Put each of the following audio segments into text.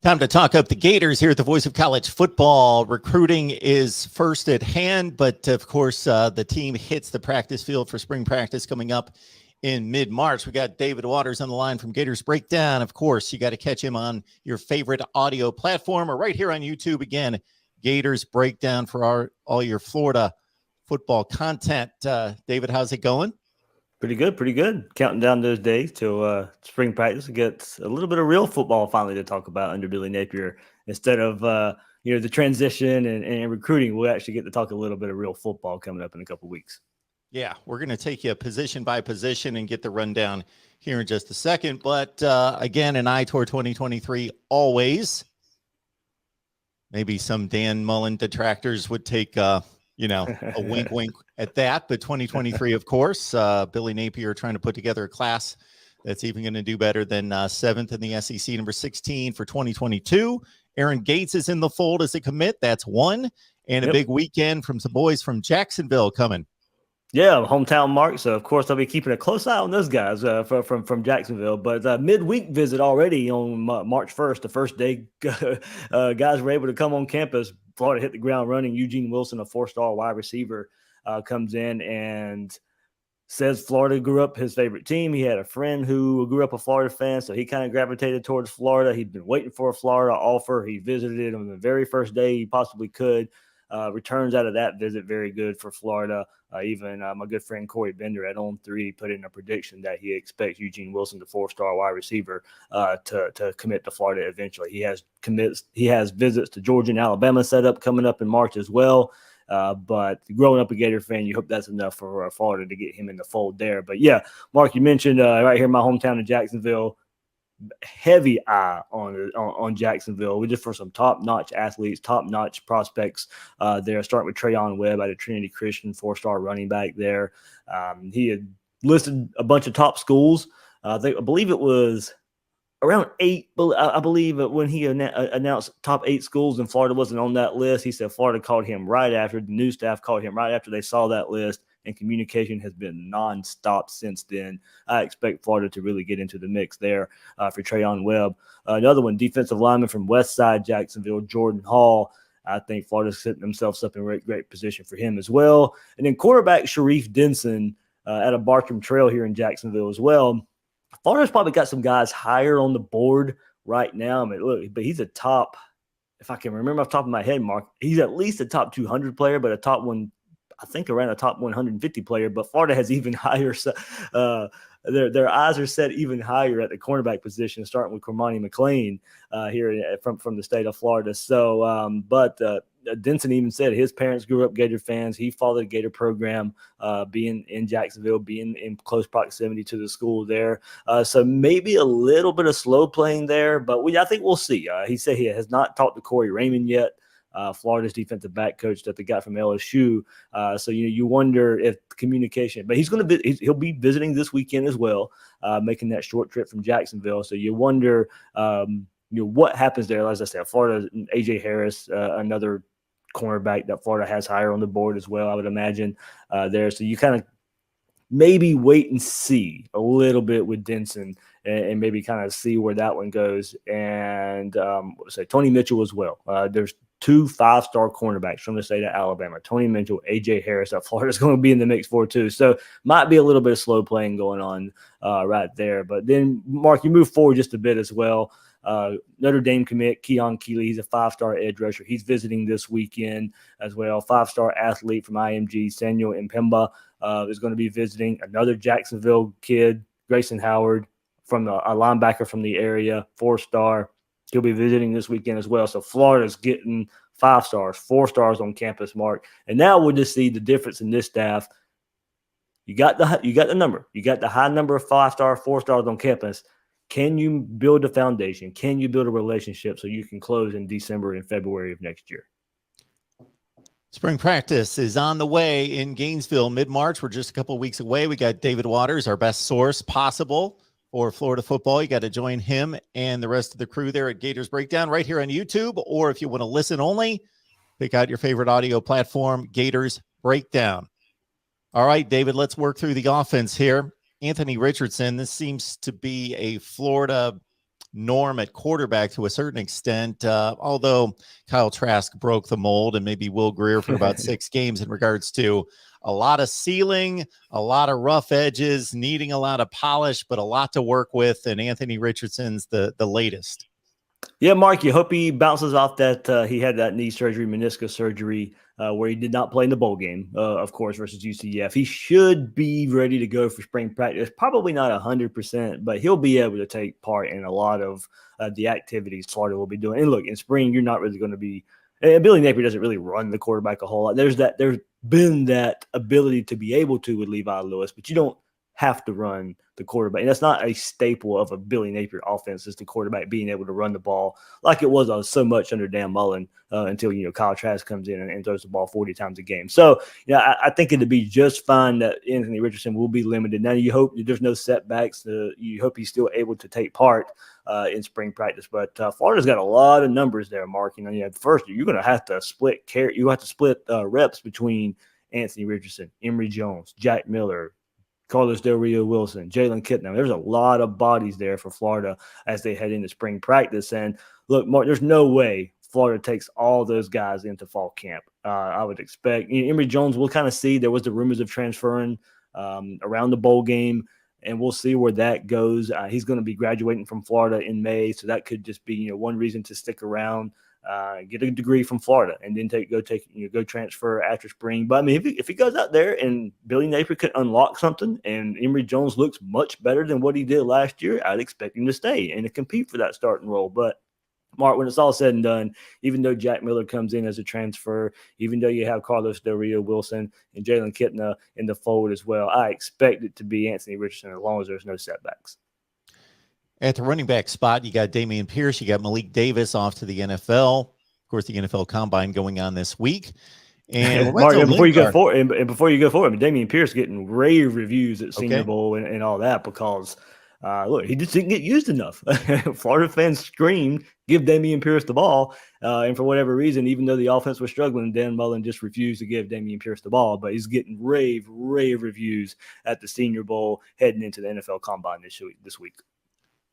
Time to talk up the Gators here at the Voice of College Football. Recruiting is first at hand, but of course, the team hits the practice field for spring practice coming up in mid-March. We got David Waters on the line from Gators Breakdown. Of course, you got to catch him on your favorite audio platform or right here on YouTube. Again, Gators Breakdown for all your Florida football content. David, how's it going? Pretty good. Counting down those days till spring practice. Get a little bit of real football finally to talk about under Billy Napier instead of the transition and recruiting. We'll actually get to talk a little bit of real football coming up in a couple of weeks. Yeah, we're going to take you position by position and get the rundown here in just a second. But again, an eye toward 2023 always. Maybe some Dan Mullen detractors would take a wink, wink at that. But 2023, of course, Billy Napier trying to put together a class that's even going to do better than 7th in the SEC, number 16 for 2022. Aaron Gates is in the fold as a commit. That's one. And a big weekend from some boys from Jacksonville coming. Yeah, hometown Mark. So, of course, I'll be keeping a close eye on those guys from Jacksonville. But midweek visit already on March 1st, the first day guys were able to come on campus. Florida hit the ground running. Eugene Wilson, a 4-star wide receiver, comes in and says Florida grew up his favorite team. He had a friend who grew up a Florida fan, so he kind of gravitated towards Florida. He'd been waiting for a Florida offer. He visited it on the very first day he possibly could. Returns out of that visit very good for Florida. Even my good friend Corey Bender at On3 put in a prediction that he expects Eugene Wilson, the 4-star wide receiver, to commit to Florida eventually. He has visits to Georgia and Alabama set up coming up in March as well. But growing up a Gator fan, you hope that's enough for Florida to get him in the fold there. But yeah, Mark, you mentioned right here in my hometown of Jacksonville. Heavy eye on Jacksonville. We just for some top-notch athletes, top-notch prospects there, starting with Trayon Webb out of Trinity Christian, 4-star running back there. He had listed a bunch of top schools. I believe it was around 8. I believe when he announced top 8 schools and Florida wasn't on that list, he said Florida called him right after. The news staff called him right after they saw that list. And communication has been nonstop since then. I expect Florida to really get into the mix there for Trayon Webb. Another one, defensive lineman from Westside Jacksonville, Jordan Hall. I think Florida's setting themselves up in a great position for him as well. And then quarterback Sharif Denson out of Bartram Trail here in Jacksonville as well. Florida's probably got some guys higher on the board right now. I mean, look, but he's a top, if I can remember off the top of my head, Mark, he's at least a top 200 player, but a top one, I think around a top 150 player, but Florida has even higher. Their eyes are set even higher at the cornerback position, starting with Cormani McLean here from the state of Florida. So, but Denson even said his parents grew up Gator fans. He followed the Gator program, being in Jacksonville, being in close proximity to the school there. So maybe a little bit of slow playing there, but I think we'll see. He said he has not talked to Corey Raymond yet. Florida's defensive back coach that they got from LSU. So you wonder if communication, but he'll be visiting this weekend as well, making that short trip from Jacksonville. So you wonder, what happens there. As I said, Florida, AJ Harris, another cornerback that Florida has higher on the board as well, I would imagine there. So you kind of maybe wait and see a little bit with Denson and maybe kind of see where that one goes. And Tony Mitchell as well. There's 2 5-star cornerbacks from the state of Alabama, Tony Mitchell, AJ Harris, that Florida's going to be in the mix for too. So might be a little bit of slow playing going on right there. But then, Mark, you move forward just a bit as well. Notre Dame commit Keon Keeley. He's a 5-star edge rusher. He's visiting this weekend as well. 5-star athlete from IMG, Samuel Mpemba, is going to be visiting. Another Jacksonville kid, Grayson Howard, from a linebacker from the area, 4-star. He'll be visiting this weekend as well. So Florida's getting 5 stars, 4 stars on campus, Mark. And now we'll just see the difference in this staff. You got the number. You got the high number of 5-star, 4 stars on campus. Can you build a foundation? Can you build a relationship so you can close in December and February of next year? Spring practice is on the way in Gainesville mid-March. We're just a couple of weeks away. We got David Waters, our best source possible for Florida football. You got to join him and the rest of the crew there at Gators Breakdown right here on YouTube. Or if you want to listen only, pick out your favorite audio platform, Gators Breakdown. All right, David, let's work through the offense here. Anthony Richardson, this seems to be a Florida norm at quarterback to a certain extent, although Kyle Trask broke the mold, and maybe Will Grier for about 6 games in regards to a lot of ceiling, a lot of rough edges, needing a lot of polish, but a lot to work with. And Anthony Richardson's the latest. Yeah, Mark, you hope he bounces off that. He had that knee surgery, meniscus surgery, where he did not play in the bowl game, of course, versus UCF. He should be ready to go for spring practice. Probably not 100%, but he'll be able to take part in a lot of the activities Florida will be doing. And look, in spring, you're not really going to be – Billy Napier doesn't really run the quarterback a whole lot. There's been that ability to be able to with Levi Lewis, but you don't have to run the quarterback. And that's not a staple of a Billy Napier offense, is the quarterback being able to run the ball like it was so much under Dan Mullen until, Kyle Trask comes in and throws the ball 40 times a game. So, I think it'd be just fine that Anthony Richardson will be limited. Now, you hope there's no setbacks. You hope he's still able to take part in spring practice. But Florida's got a lot of numbers there, Mark. First, you're going to have to split reps between Anthony Richardson, Emory Jones, Jack Miller, Carlos Del Rio Wilson, Jalen Kitna. There's a lot of bodies there for Florida as they head into spring practice. And look, Mark, there's no way Florida takes all those guys into fall camp. I would expect Emory Jones, we'll kind of see. There was the rumors of transferring around the bowl game, and we'll see where that goes. He's going to be graduating from Florida in May, so that could just be one reason to stick around. Get a degree from Florida, and then go transfer after spring. But I mean, if he goes out there and Billy Napier could unlock something, and Emory Jones looks much better than what he did last year, I'd expect him to stay and to compete for that starting role. But Mark, when it's all said and done, even though Jack Miller comes in as a transfer, even though you have Carlos Del Rio Wilson and Jalen Kitna in the fold as well, I expect it to be Anthony Richardson as long as there's no setbacks. At the running back spot, you got Dameon Pierce, you got Malik Davis off to the NFL. Of course, the NFL Combine going on this week. And Mark, before you go forward, Dameon Pierce getting rave reviews at Senior Bowl and all that because look, he just didn't get used enough. Florida fans screamed, "Give Dameon Pierce the ball!" And for whatever reason, even though the offense was struggling, Dan Mullen just refused to give Dameon Pierce the ball. But he's getting rave reviews at the Senior Bowl heading into the NFL Combine this week.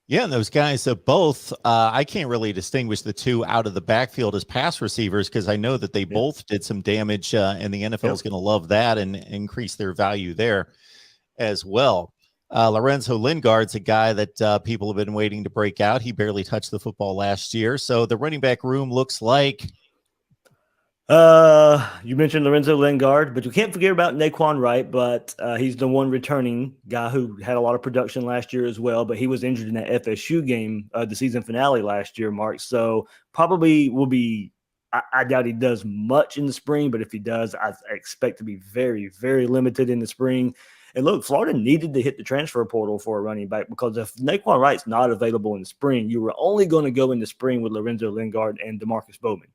Yeah, and those guys both, I can't really distinguish the two out of the backfield as pass receivers because I know that they both did some damage, and the NFL is going to love that and increase their value there as well. Lorenzo Lingard's a guy that people have been waiting to break out. He barely touched the football last year. So the running back room looks like you mentioned Lorenzo Lingard, but you can't forget about Naquan Wright, but he's the one returning guy who had a lot of production last year as well, but he was injured in that FSU game, the season finale last year, Mark. So probably will be, I doubt he does much in the spring, but if he does, I expect to be very, very limited in the spring. And look, Florida needed to hit the transfer portal for a running back because if Naquan Wright's not available in the spring, you were only going to go in the spring with Lorenzo Lingard and DeMarcus Bowman.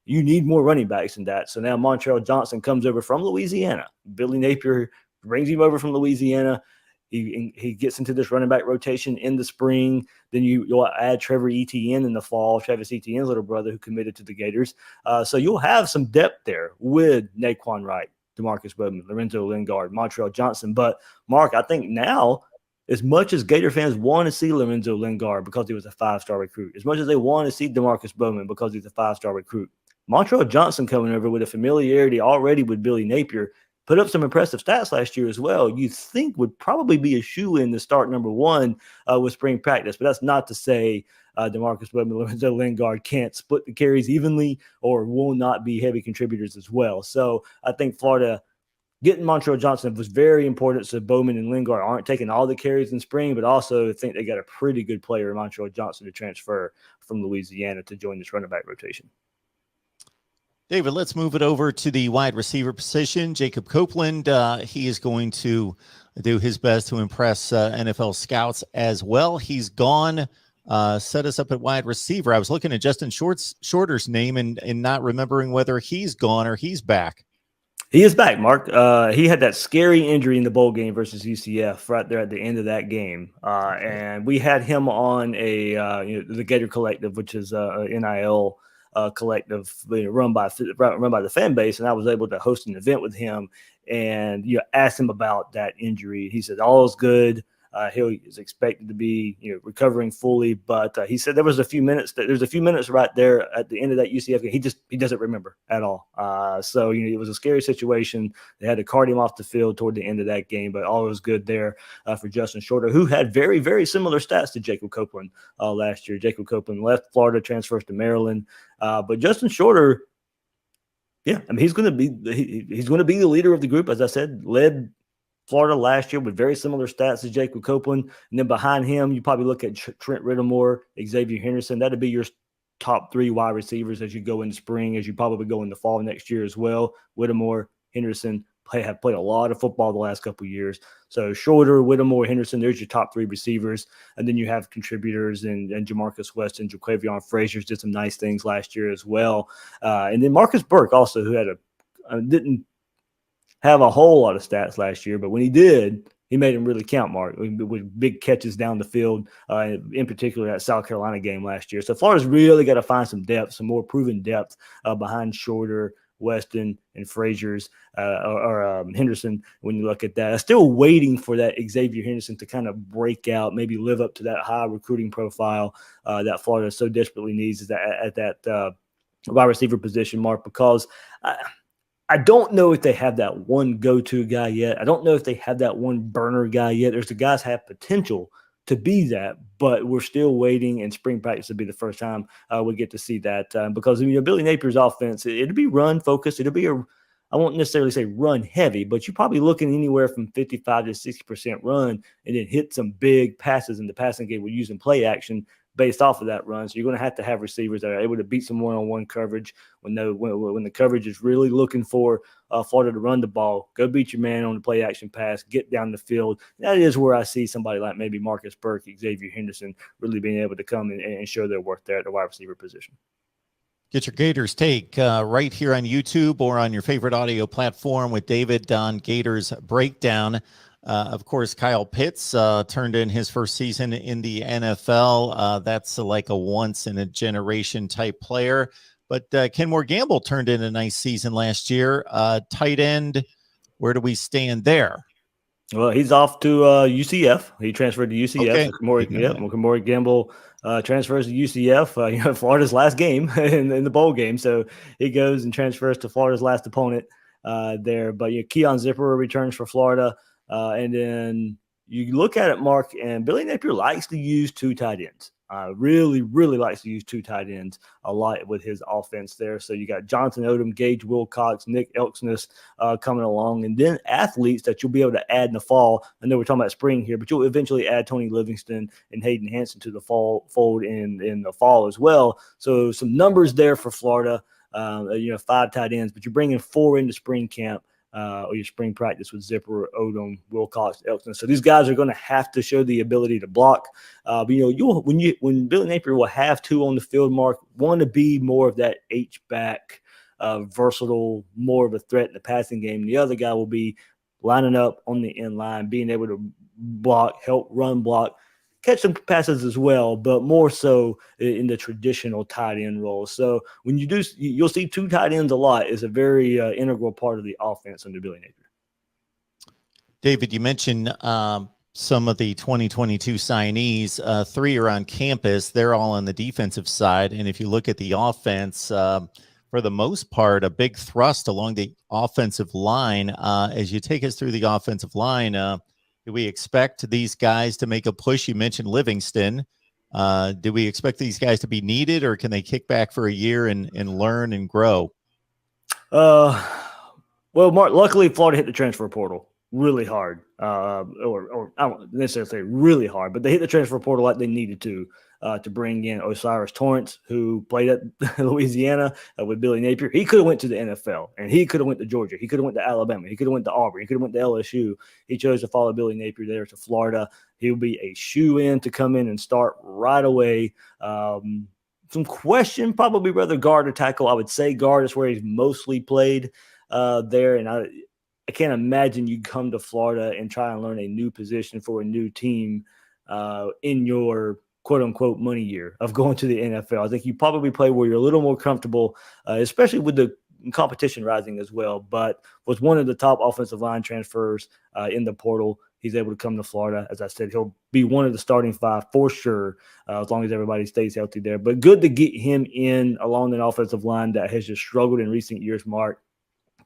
You need more running backs than that. So now Montrell Johnson comes over from Louisiana. Billy Napier brings him over from Louisiana. He gets into this running back rotation in the spring. Then you'll add Trevor Etienne in the fall, Travis Etienne's little brother who committed to the Gators. So you'll have some depth there with Naquan Wright, DeMarcus Bowman, Lorenzo Lingard, Montrell Johnson. But, Mark, I think now, as much as Gator fans want to see Lorenzo Lingard because he was a 5-star recruit, as much as they want to see DeMarcus Bowman because he's a 5-star recruit, Montrell Johnson coming over with a familiarity already with Billy Napier, put up some impressive stats last year as well. You think would probably be a shoe-in to start number one with spring practice. But that's not to say DeMarcus Bowman and Lorenzo Lingard can't split the carries evenly or will not be heavy contributors as well. So I think Florida getting Montrell Johnson was very important so Bowman and Lingard aren't taking all the carries in spring, but also I think they got a pretty good player, Montrell Johnson, to transfer from Louisiana to join this running back rotation. David, let's move it over to the wide receiver position. Jacob Copeland, he is going to do his best to impress NFL scouts as well. He's gone, set us up at wide receiver. I was looking at Justin Shorter's name and not remembering whether he's gone or he's back. He is back, Mark. He had that scary injury in the bowl game versus UCF right there at the end of that game. And we had him on the Gator Collective, which is a NIL collective run by the fan base, and I was able to host an event with him and asked him about that injury. He said all is good. He is expected to be recovering fully, but he said there's a few minutes right there at the end of that UCF game. He doesn't remember at all. So it was a scary situation. They had to cart him off the field toward the end of that game, but all was good there for Justin Shorter, who had very, very similar stats to Jacob Copeland last year. Jacob Copeland left Florida, transfers to Maryland, but Justin Shorter, yeah, I mean he's going to be the leader of the group, as I said, led Florida last year with very similar stats as Jacob Copeland. And then behind him, you probably look at Trent Rittemore, Xavier Henderson. That'd be your top 3 wide receivers as you go into spring, as you probably go in the fall next year as well. Whittemore, Henderson have played a lot of football the last couple of years. So Shorter, Whittemore, Henderson, there's your top 3 receivers. And then you have contributors and Jamarcus West and Jaquavion Frazier did some nice things last year as well. And then Marcus Burke also, who had didn't have a whole lot of stats last year, but when he did, he made them really count, Mark, with big catches down the field, in particular that South Carolina game last year. So Florida's really got to find some depth, some more proven depth behind Shorter, Weston, and Frazier's or Henderson. When you look at that, I'm still waiting for that Xavier Henderson to kind of break out, maybe live up to that high recruiting profile that Florida so desperately needs at that wide receiver position, Mark, because I don't know if they have that one go-to guy yet. I don't know if they have that one burner guy yet. There's the guys have potential to be that, but we're still waiting, and spring practice will be the first time we get to see that because Billy Napier's offense, it'll be run focused. It'll be I won't necessarily say run heavy, but you're probably looking anywhere from 55 to 60% run and then hit some big passes in the passing game with using play action based off of that run. So you're going to have receivers that are able to beat some one-on-one coverage when the coverage is really looking for Florida to run the ball. Go beat your man on the play action pass, get down the field. That is where I see somebody like maybe Marcus Burke, Xavier Henderson really being able to come and show their worth there at the wide receiver position. Get your Gators take right here on YouTube or on your favorite audio platform with David on Gators Breakdown. Of course, Kyle Pitts turned in his first season in the NFL. That's like a once-in-a-generation type player. But Kenmore Gamble turned in a nice season last year. Tight end, where do we stand there? Well, he's off to UCF. He transferred to UCF. Okay. So Kenmore Gamble transfers to UCF. Florida's last game in the bowl game. So he goes and transfers to Florida's last opponent there. But Keon Zipper returns for Florida. And then you look at it, Mark, and Billy Napier likes to use 2 tight ends. Really, really likes to use 2 tight ends a lot with his offense there. So you got Jonathan Odom, Gage Wilcox, Nick Elksness coming along, and then athletes that you'll be able to add in the fall. I know we're talking about spring here, but you'll eventually add Tony Livingston and Hayden Hanson to the fold in the fall as well. So some numbers there for Florida, 5 tight ends, but you're bringing 4 into spring camp. Or your spring practice with Zipper, Odom, Wilcox, Elkson. So these guys are going to have to show the ability to block. But when Billy Napier will have 2 on the field, Mark, want to be more of that H-back, versatile, more of a threat in the passing game. The other guy will be lining up on the end line, being able to block, help run block, catch some passes as well, but more so in the traditional tight end role. So when you do, you'll see 2 tight ends a lot is a very integral part of the offense under Billy Napier. David, you mentioned some of the 2022 signees. 3 are on campus. They're all on the defensive side. And if you look at the offense, for the most part, a big thrust along the offensive line. As you take us through the offensive line, do we expect these guys to make a push? You mentioned Livingston. Do we expect these guys to be needed, or can they kick back for a year and learn and grow? Well, Mark, luckily Florida hit the transfer portal really hard. Or I don't necessarily say really hard, but they hit the transfer portal like they needed to bring in Osiris Torrance, who played at Louisiana with Billy Napier. He could have went to the NFL, and he could have went to Georgia. He could have went to Alabama. He could have went to Auburn. He could have went to LSU. He chose to follow Billy Napier there to Florida. He'll be a shoe-in to come in and start right away. Some question, probably rather guard or tackle. I would say guard is where he's mostly played there, and I can't imagine you come to Florida and try and learn a new position for a new team in your quote-unquote money year of going to the NFL. I think you probably play where you're a little more comfortable, especially with the competition rising as well. But was one of the top offensive line transfers in the portal. he's able to come to Florida. As I said, he'll be one of the starting 5 for sure, as long as everybody stays healthy there. But good to get him in along an offensive line that has just struggled in recent years, Mark,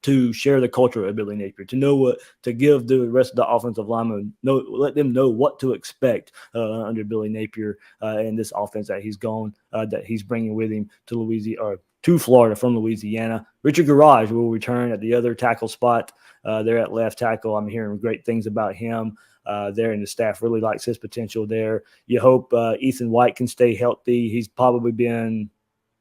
to share the culture of Billy Napier, to know what to give the rest of the offensive linemen, let them know what to expect under Billy Napier in this offense that he's bringing with him to Louisiana or to Florida from Louisiana. Richard Garage will return at the other tackle spot there at left tackle. I'm hearing great things about him there, and the staff really likes his potential there. You hope Ethan White can stay healthy. He's probably been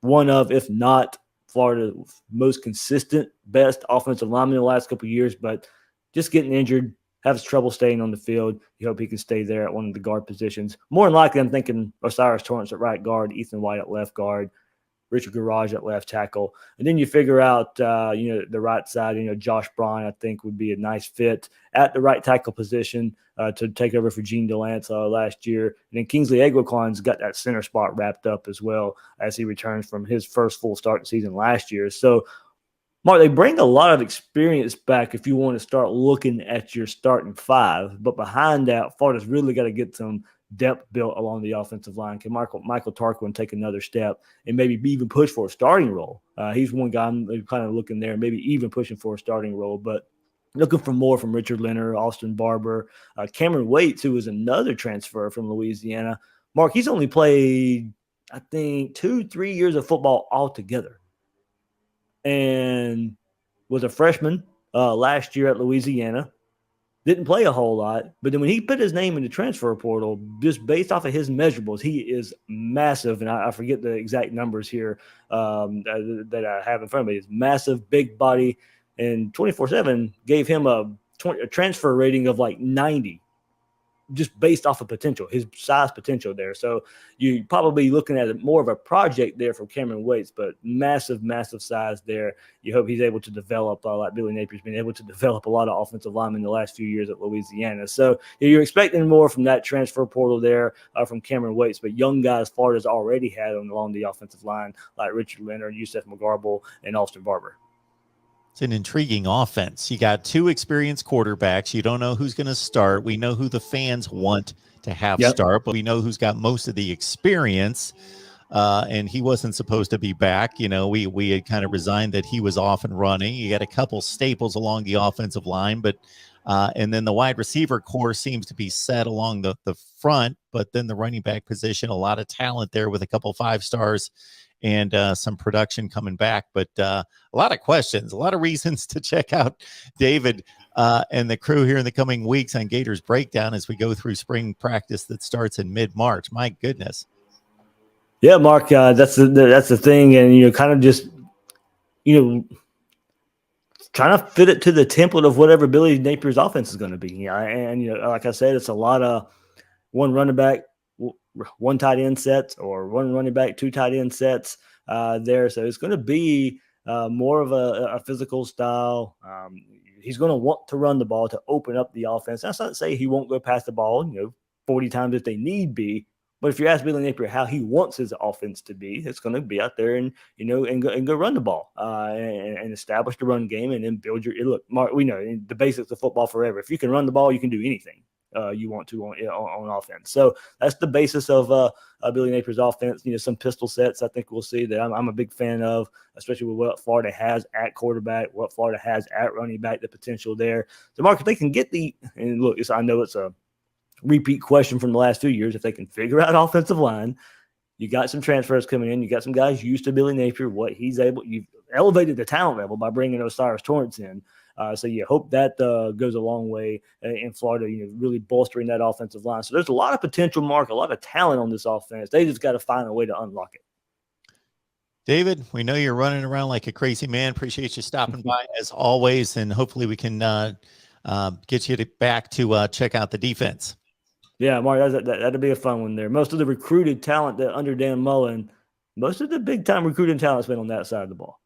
one of, if not Florida's most consistent, best offensive lineman in the last couple of years, but just getting injured, has trouble staying on the field. You hope he can stay there at one of the guard positions. More than likely, I'm thinking Osiris Torrance at right guard, Ethan White at left guard, Richard Garage at left tackle. And then you figure out, the right side, Josh Braun, I think, would be a nice fit at the right tackle position to take over for Gene Delance last year. And then Kingsley Eguaquan's got that center spot wrapped up as well as he returns from his first full start season last year. So, Mark, they bring a lot of experience back if you want to start looking at your starting 5. But behind that, Florida's really got to get some depth built along the offensive line. Can Michael Tarquin take another step and maybe even push for a starting role? He's one guy I'm kind of looking there, maybe even pushing for a starting role, but looking for more from Richard Leonard, Austin Barber, Cameron Waits, who is another transfer from Louisiana. Mark, he's only played, I think, 2-3 years of football altogether and was a freshman last year at Louisiana. Didn't play a whole lot, but then when he put his name in the transfer portal, just based off of his measurables, he is massive. And I forget the exact numbers here that I have in front of me. He's massive, big body, and 24/7 gave him a transfer rating of like 90, just based off of potential, his size potential there. So you're probably looking at more of a project there for Cameron Waits, but massive, massive size there. You hope he's able to develop, like Billy Napier's been able to develop a lot of offensive linemen in the last few years at Louisiana. So you're expecting more from that transfer portal there from Cameron Waits, but young guys Florida's already had along the offensive line, like Richard Leonard, Yusef McGarble, and Austin Barber. It's an intriguing offense. You got 2 experienced quarterbacks. You don't know who's going to start. We know who the fans want to have start, but we know who's got most of the experience. And he wasn't supposed to be back. We had kind of resigned that he was off and running. You got a couple staples along the offensive line, but and then the wide receiver core seems to be set along the front, but then the running back position, a lot of talent there with a couple 5 stars and some production coming back. But a lot of questions, a lot of reasons to check out David and the crew here in the coming weeks on Gators Breakdown as we go through spring practice that starts in mid-March. My goodness. Yeah, Mark, that's the thing. And, kind of just, trying to fit it to the template of whatever Billy Napier's offense is going to be. And, like I said, it's a lot of one running back, 1 tight end sets, or 1 running back, 2 tight end sets there. So it's going to be more of a physical style. He's going to want to run the ball to open up the offense. That's not to say he won't go past the ball, 40 times if they need be. But if you ask Billy Napier how he wants his offense to be, it's going to be out there and go run the ball and establish the run game, and then build your look. Mark, we know the basics of football forever. If you can run the ball, you can do anything you want to on offense. So that's the basis of Billy Napier's offense. Some pistol sets I think we'll see that I'm a big fan of, especially with what Florida has at quarterback, what Florida has at running back, the potential there. So, Mark, if they can get and look, I know it's a repeat question from the last 2 years. If they can figure out offensive line, you got some transfers coming in. You got some guys used to Billy Napier, you've elevated the talent level by bringing Osiris Torrance in. So you hope that goes a long way in Florida, really bolstering that offensive line. So there's a lot of potential, Mark, a lot of talent on this offense. They just got to find a way to unlock it. David, we know you're running around like a crazy man. Appreciate you stopping by as always, and hopefully we can get you back to check out the defense. Yeah, Mark, that'd be a fun one there. Most of the recruited talent that under Dan Mullen, most of the big-time recruiting talent's been on that side of the ball.